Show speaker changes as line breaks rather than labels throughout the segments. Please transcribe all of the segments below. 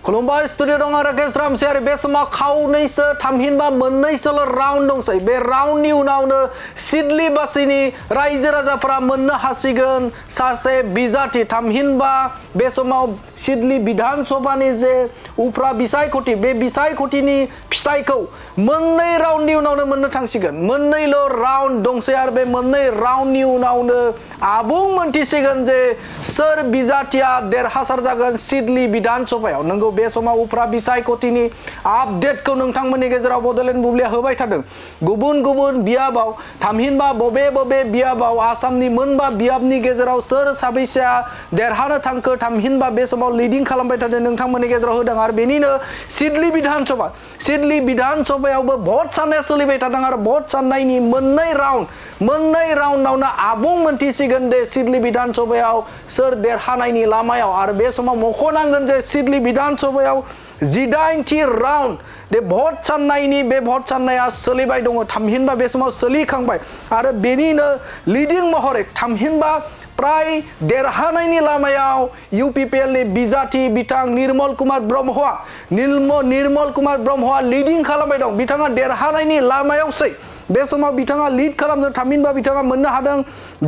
खुलुमबाय स्टुडियो दं आरो गेस्राम से आरो बे समाव खावनैसो थामहिनबा मोननैसोल' राउन्ड दंसै बे राउन्डनि उनावनो सिडली बासिनि रायजो राजाफोरा मोननो हासिगोन सासे बिजाथि थामहिनबा बे समाव सिडली विधान सभानि जे उफ्रा बिसायख'थि बे बिसायख'थिनि फिथाइखौ मोननै राउन्डनि उनावनो मोननो थांसिगोन मोननैल' राउन्ड दंसै आरो बे मोननै राउन्डनि उनावनो आबुं मोनथिसिगोन जे सोर बिजाथिया देरहासार जागोन सिडली विधान सभायाव नंगौ बे समाव उफ्रा बिसायख'थिनि आपडेटखौ नोंथांमोननि गेजेराव बड'लेण्ड बुब्लिया होबाय थादों गुबुन गुबुन बियाबाव थामहिनबा बबे बबे बियाबाव आसामनि मोनबा बियाबनि गेजेराव सोर साबैसेया देरहानो थांखो थामहिनबा बे समाव लिडिं खालामबाय थादों नोंथांमोननि गेजेराव होदों आरो बेनिनो सिडली विधान सभायावबो भट साननाया सोलिबाय थादों आरो भट साननायनि मोननै राउन्डआवनो आबुं मोनथिसिगोन दे सिडली विधान सभायाव सोर देरहानायनि लामायाव आरो बे समाव मख'नांगोन जे सिडली विधान सभायाव 18थि राउन्ड बे भट साननाया सोलिबाय दङ थामहिनबा बे समाव सोलिखांबाय आरो बेनिनो लिडिं महरै थामहिनबा प्राय देरहानायनि लामायाव इउपिपिएलनि बिजाथि बिथां निर्मल कुमार ब्रह्मआ लिडिं खालामबाय दं बिथाङा देरहानायनि लामायावसै बे समाव बिथाङा लिड खालामदों थामहिनबा बिथाङा मोननो हादों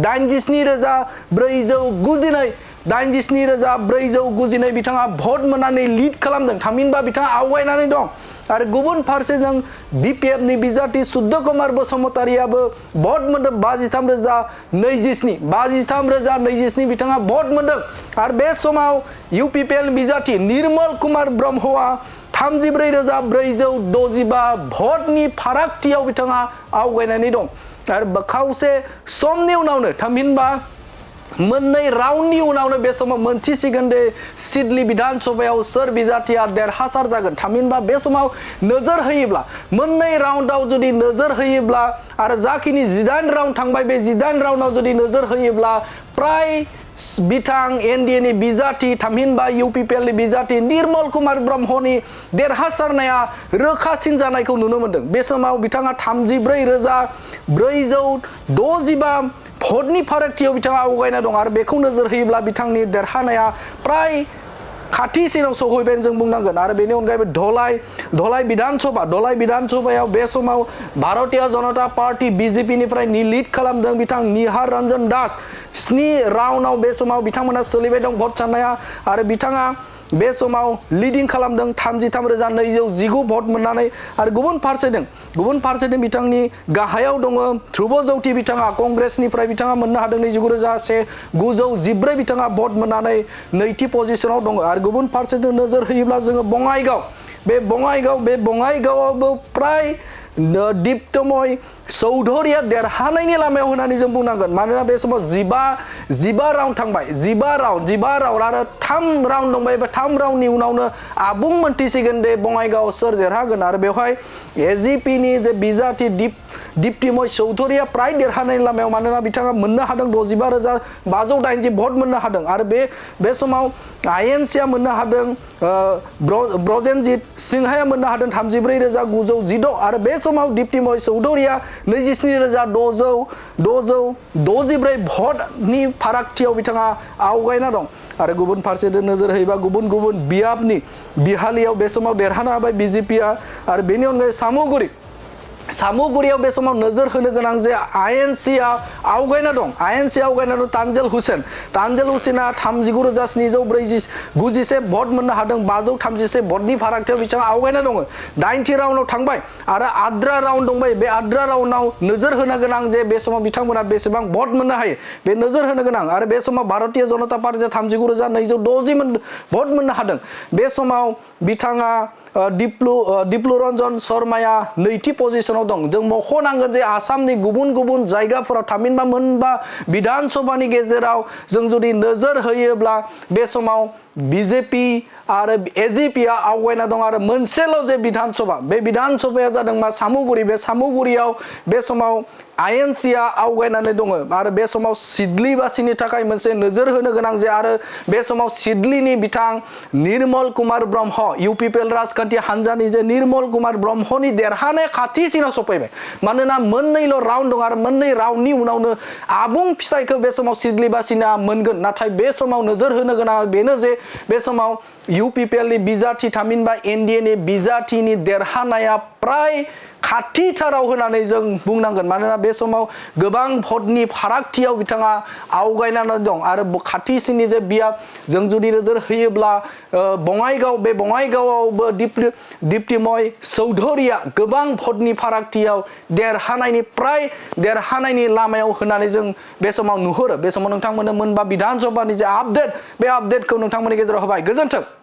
87,499 बिथाङा भट मोननानै लिड खालामदों थामहिनबा बिथाङा आवगायनानै दं आरो गुबुन फारसेजों बिपिएफनि बिजाथि सुद्ध कुमार बसुमतारियाबो भट मोनदों 53,027 बिथाङा भट मोनदों आरो बे समाव इउपिपिएल बिजाथि निर्मल कुमार ब्रह्मआ 34,465 भटनि फारागथियाव बिथाङा आवगायनानै दं आरो खावसे समनि उनावनो थामहिनबा मोननै राउन्डनि उनावनो बे समाव मोनथिसिगोन दे सिडली विधान सभायाव सोर बिजाथिया देरहासार जागोन थामहिनबा बे समाव नोजोर होयोब्ला मोननै राउन्डआव जुदि नोजोर होयोब्ला आरो जाखिनि 18 राउन्ड थांबाय बे 18 राउन्डआव जुदि नोजोर होयोब्ला प्राय बिथां एनडिएनि बिजाथि थामहिनबा इउपिपिएलनि बिजाथि निर्मल कुमार ब्रह्मनि देरहासारनाया रोखासिन जानायखौ नुनो मोनदों बे समाव बिथाङा 34,465 भटनि फारागथियाव बिथाङा आवगायना दं आरो बेखौ नोजोर होयोब्ला बिथांनि देरहानाया प्राय खाथिसिनाव सहैबाय जों बुंनांगोन आरो बेनि अनगायैबो धलाई विधान सभायाव बे समाव भारतीय जनता पार्टी बीजेपीनिफ्राय लिड खालामदों बिथां निहार रंजन दास 7 राउन्डआव बे समाव बिथांमोना सोलिबाय दं भट साननाया आरो बिथाङा बे समाव लिडिं खालामदों 33,219 भट मोननानै आरो गुबुन फारसेथिं बिथांनि गाहायाव दङ ध्रुव ज्योति बिथाङा कंग्रेसनिफ्राय बिथाङा मोननो हादों 29,914 बिथाङा भट मोननानै नैथि पजिशनाव दङ आरो गुबुन फारसेथिं नोजोर होयोब्ला जोङो बङाइगावआवबो प्राय दीप्तमय चौधुरिया देरहानायनि लामायाव होननानै जों बुंनांगोन मानोना बे समाव 15 राउन्ड थांबाय 15 राउन्ड आरो 3 राउन्ड दंबाय बे 3 राउन्डनि उनावनो आबुं मोनथिसिगोन दे बङाइगाव सोर देरहागोन आरो बेवहाय एजिपिनि जे बिजाथि दीप्तिमय चौधुरिया प्राय देरहानायनि लामायाव मानोना बिथाङा मोननो हादों 65,580 भट मोननो हादों आरो बे समाव आइएनसिया मोननो हादों ब्रजेनजित सिंहाया मोननो हादों 34,916 आरो बे समाव दीप्तिमय चौधुरिया 27,664 भटनि फारागथियाव बिथाङा आवगायना दं आरो गुबुन फारसेथिं नोजोर होयोबा गुबुन बियाबनि बिहालियाव बे समाव देरहानो हाबाय बिजेपिया आरो बेनि अनगायै सामुगुरियाव बे समाव नोजोर होनो गोनां जे आइएनसिया आवगायना दं तानजेल हुसेना 39,791 भट मोननो हादों 531 भटनि फारागथियाव बिथाङा आवगायना दङ 9थि राउन्डआव थांबाय आरो आद्रा राउन्ड दंबाय बे आद्रा राउन्डआव नोजोर होनो गोनां जे बे समाव बिथांमोना बेसेबां भट मोननो हायो बे नोजोर होनो गोनां आरो बे समाव भारतीय जनता पार्टीया 39,260 भट मोननो हादों बे समाव बिथाङा दिप्लु रंजन शर्माया नैथि पजिशनाव दं जों मख'नांगोन जे आसामनि गुबुन जायगाफोराव थामहिनबा मोनबा विधान सभानि गेजेराव जों जुदि नोजोर होयोब्ला बे समाव बीजेपी आरो एजिपिया आवगायना दं आरो मोनसेल' जे विधान सभा बे विधान सभाया जादों मा सामुगुरि बे सामुगुरियाव बे समाव आइएनसिया आवगायनानै दङ आरो बे समाव सिडलीबासिनि थाखाय मोनसे नोजोर होनो गोनां जे आरो बे समाव सिडलीनि बिथां निर्मल कुमार ब्रह्म इउपिपिएल राजखान्थि हान्जानि जे निर्मल कुमार ब्रह्मनि देरहानाय खाथिसिनाव सफैबाय मानोना मोननैल' राउन्ड दं आरो मोननै राउन्डनि उनावनो आबुं फिथाइखौ बे समाव सिडलीबासिना मोनगोन नाथाय बे समाव नोजोर होनो गोनां बेनो जे बे समाव UPPLनि बिजाथि थामहिनबा NDAनि बिजाथिनि देरहानाया प्राय खाथिथाराव होनानै जों बुंनांगोन मानोना बे समाव गोबां भटनि फारागथियाव बिथाङा आवगायनानै दं आरो खाथिसिननि जे बियाब जों जुदि नोजोर होयोब्ला बङाइगाव बे बङाइगावआवबो दिप्तिमय चौधुरिया गोबां भटनि फारागथियाव देरहानायनि लामायाव होनानै जों बे समाव नुहुरो बे समाव नोंथांमोननो मोनबा बिधान सभानि जे आपडेट बे आपडेटखौ नोंथांमोननि गेजेराव होबाय गोजोन्थों।